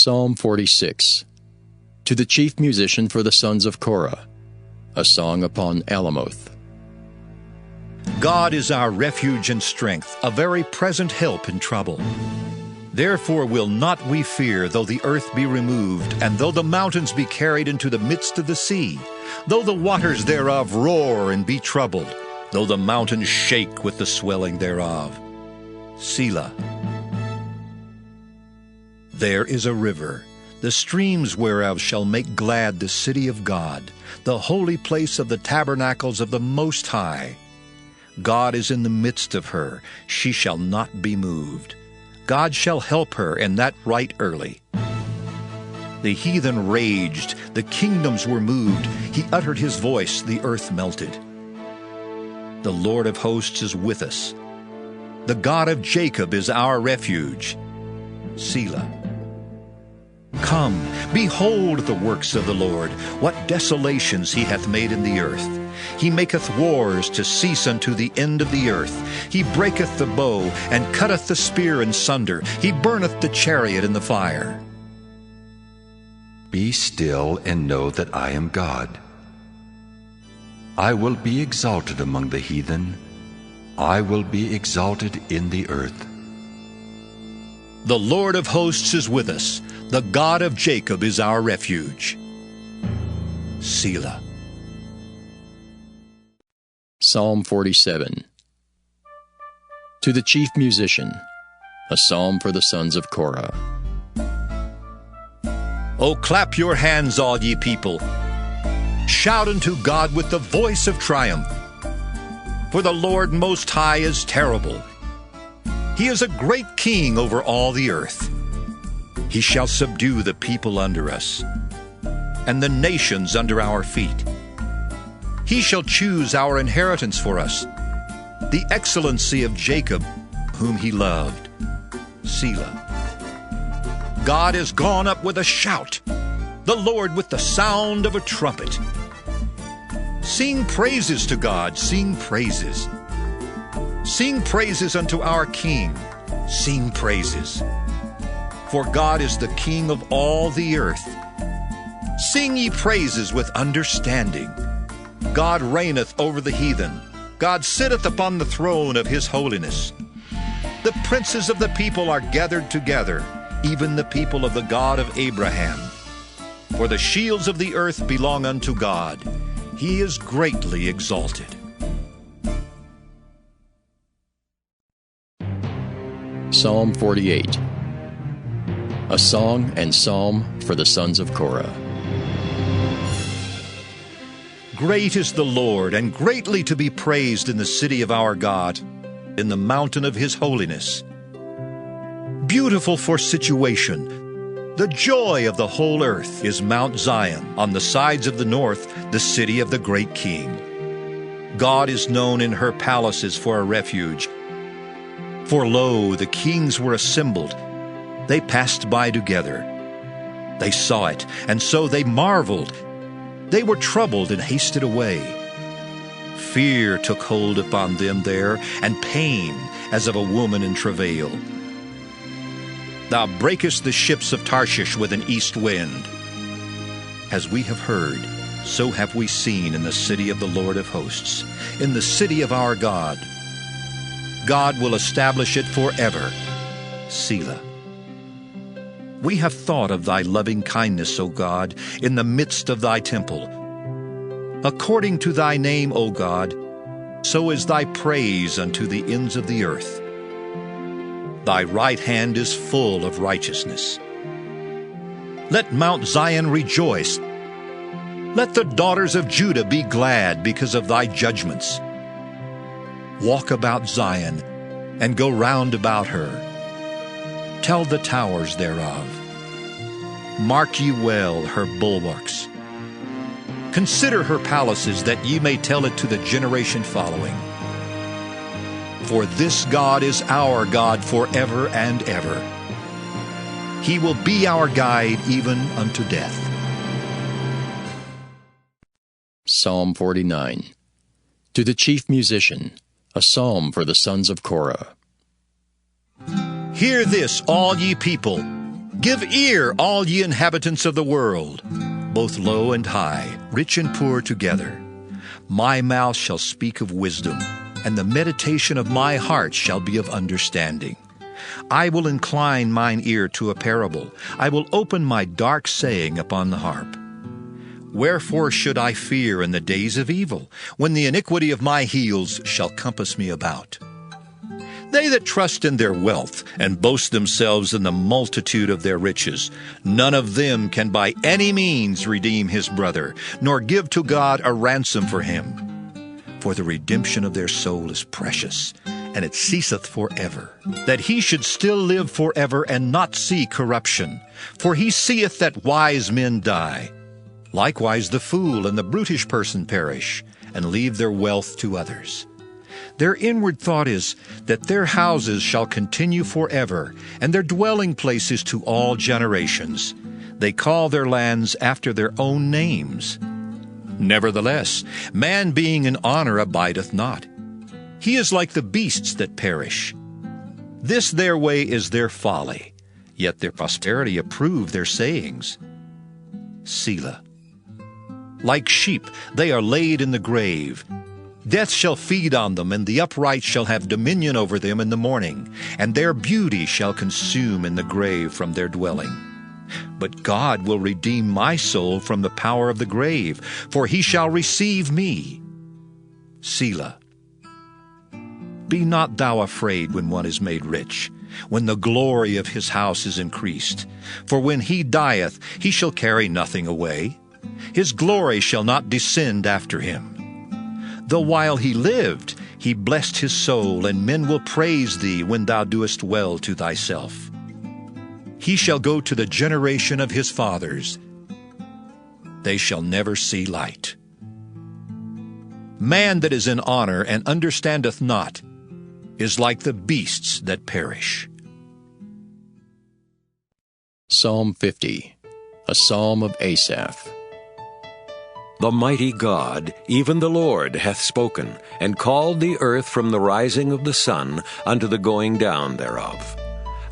Psalm 46. To the chief musician for the sons of Korah, a song upon Alamoth. God is our refuge and strength, a very present help in trouble. Therefore will not we fear, though the earth be removed, and though the mountains be carried into the midst of the sea, though the waters thereof roar and be troubled, though the mountains shake with the swelling thereof. Selah. There is a river, the streams whereof shall make glad the city of God, the holy place of the tabernacles of the Most High. God is in the midst of her, she shall not be moved. God shall help her, and that right early. The heathen raged, the kingdoms were moved. He uttered his voice, the earth melted. The Lord of hosts is with us. The God of Jacob is our refuge. Selah. Come, behold the works of the Lord, what desolations he hath made in the earth. He maketh wars to cease unto the end of the earth. He breaketh the bow, and cutteth the spear in sunder. He burneth the chariot in the fire. Be still and know that I am God. I will be exalted among the heathen. I will be exalted in the earth. The Lord of hosts is with us. The God of Jacob is our refuge. Selah. Psalm 47. To the chief musician, a psalm for the sons of Korah. O clap your hands, all ye people. Shout unto God with the voice of triumph. For the Lord Most High is terrible. He is a great king over all the earth. He shall subdue the people under us, and the nations under our feet. He shall choose our inheritance for us, the excellency of Jacob, whom he loved. Selah. God is gone up with a shout, the Lord with the sound of a trumpet. Sing praises to God, sing praises. Sing praises unto our King, sing praises. For God is the King of all the earth. Sing ye praises with understanding. God reigneth over the heathen. God sitteth upon the throne of his holiness. The princes of the people are gathered together, even the people of the God of Abraham. For the shields of the earth belong unto God. He is greatly exalted. Psalm 48. A song and psalm for the sons of Korah. Great is the Lord, and greatly to be praised in the city of our God, in the mountain of his holiness. Beautiful for situation, the joy of the whole earth is Mount Zion, on the sides of the north, the city of the great King. God is known in her palaces for a refuge. For lo, the kings were assembled. They passed by together. They saw it, and so they marveled. They were troubled and hasted away. Fear took hold upon them there, and pain as of a woman in travail. Thou breakest the ships of Tarshish with an east wind. As we have heard, so have we seen in the city of the Lord of hosts, in the city of our God. God will establish it forever. Selah. We have thought of thy loving kindness, O God, in the midst of thy temple. According to thy name, O God, so is thy praise unto the ends of the earth. Thy right hand is full of righteousness. Let Mount Zion rejoice. Let the daughters of Judah be glad because of thy judgments. Walk about Zion, and go round about her. Tell the towers thereof. Mark ye well her bulwarks. Consider her palaces, that ye may tell it to the generation following. For this God is our God forever and ever. He will be our guide even unto death. Psalm 49. To the chief musician, a psalm for the sons of Korah. Hear this, all ye people. Give ear, all ye inhabitants of the world, both low and high, rich and poor together. My mouth shall speak of wisdom, and the meditation of my heart shall be of understanding. I will incline mine ear to a parable. I will open my dark saying upon the harp. Wherefore should I fear in the days of evil, when the iniquity of my heels shall compass me about? They that trust in their wealth, and boast themselves in the multitude of their riches, none of them can by any means redeem his brother, nor give to God a ransom for him. For the redemption of their soul is precious, and it ceaseth forever, that he should still live forever and not see corruption. For he seeth that wise men die. Likewise the fool and the brutish person perish, and leave their wealth to others. Their inward thought is that their houses shall continue forever, and their dwelling places to all generations. They call their lands after their own names. Nevertheless, man being in honor abideth not. He is like the beasts that perish. This their way is their folly, yet their prosperity approve their sayings. Selah. Like sheep they are laid in the grave. Death shall feed on them, and the upright shall have dominion over them in the morning, and their beauty shall consume in the grave from their dwelling. But God will redeem my soul from the power of the grave, for he shall receive me. Selah. Be not thou afraid when one is made rich, when the glory of his house is increased. For when he dieth, he shall carry nothing away. His glory shall not descend after him. Though while he lived, he blessed his soul, and men will praise thee when thou doest well to thyself. He shall go to the generation of his fathers. They shall never see light. Man that is in honor and understandeth not is like the beasts that perish. Psalm 50, a psalm of Asaph. The mighty God, even the Lord, hath spoken, and called the earth from the rising of the sun unto the going down thereof.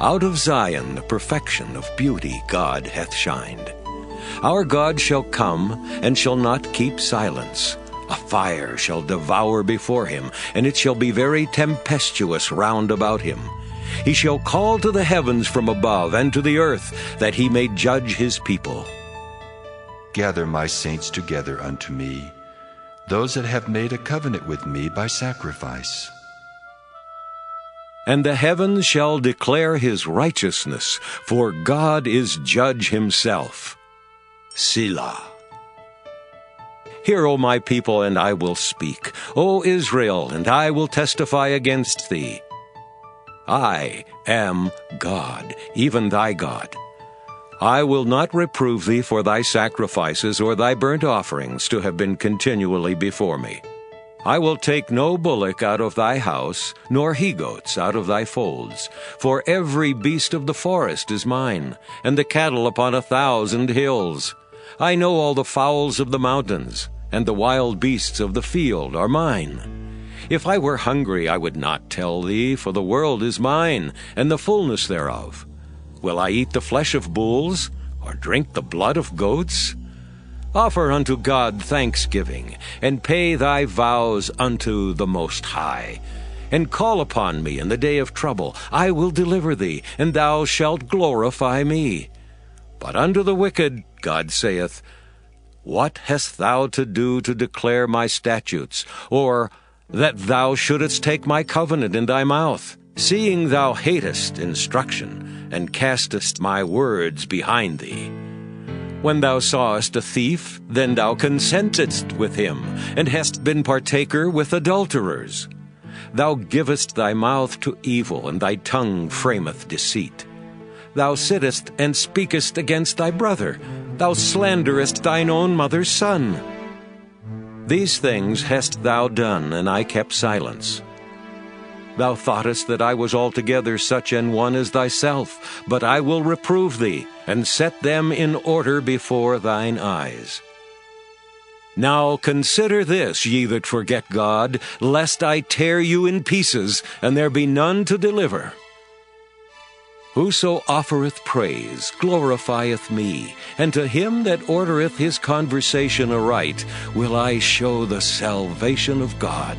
Out of Zion the perfection of beauty God hath shined. Our God shall come, and shall not keep silence. A fire shall devour before him, and it shall be very tempestuous round about him. He shall call to the heavens from above, and to the earth, that he may judge his people. Gather my saints together unto me, those that have made a covenant with me by sacrifice. And the heavens shall declare his righteousness, for God is judge himself. Selah. Hear, O my people, and I will speak. O Israel, and I will testify against thee. I am God, even thy God. I will not reprove thee for thy sacrifices or thy burnt offerings to have been continually before me. I will take no bullock out of thy house, nor he-goats out of thy folds. For every beast of the forest is mine, and the cattle upon 1,000 hills. I know all the fowls of the mountains, and the wild beasts of the field are mine. If I were hungry, I would not tell thee, for the world is mine, and the fullness thereof. Will I eat the flesh of bulls, or drink the blood of goats? Offer unto God thanksgiving, and pay thy vows unto the Most High. And call upon me in the day of trouble. I will deliver thee, and thou shalt glorify me. But unto the wicked, God saith, What hast thou to do to declare my statutes, or that thou shouldest take my covenant in thy mouth, seeing thou hatest instruction, and castest my words behind thee? When thou sawest a thief, then thou consentedst with him, and hast been partaker with adulterers. Thou givest thy mouth to evil, and thy tongue frameth deceit. Thou sittest and speakest against thy brother. Thou slanderest thine own mother's son. These things hast thou done, and I kept silence. Thou thoughtest that I was altogether such an one as thyself, but I will reprove thee, and set them in order before thine eyes. Now consider this, ye that forget God, lest I tear you in pieces, and there be none to deliver. Whoso offereth praise glorifieth me, and to him that ordereth his conversation aright will I show the salvation of God.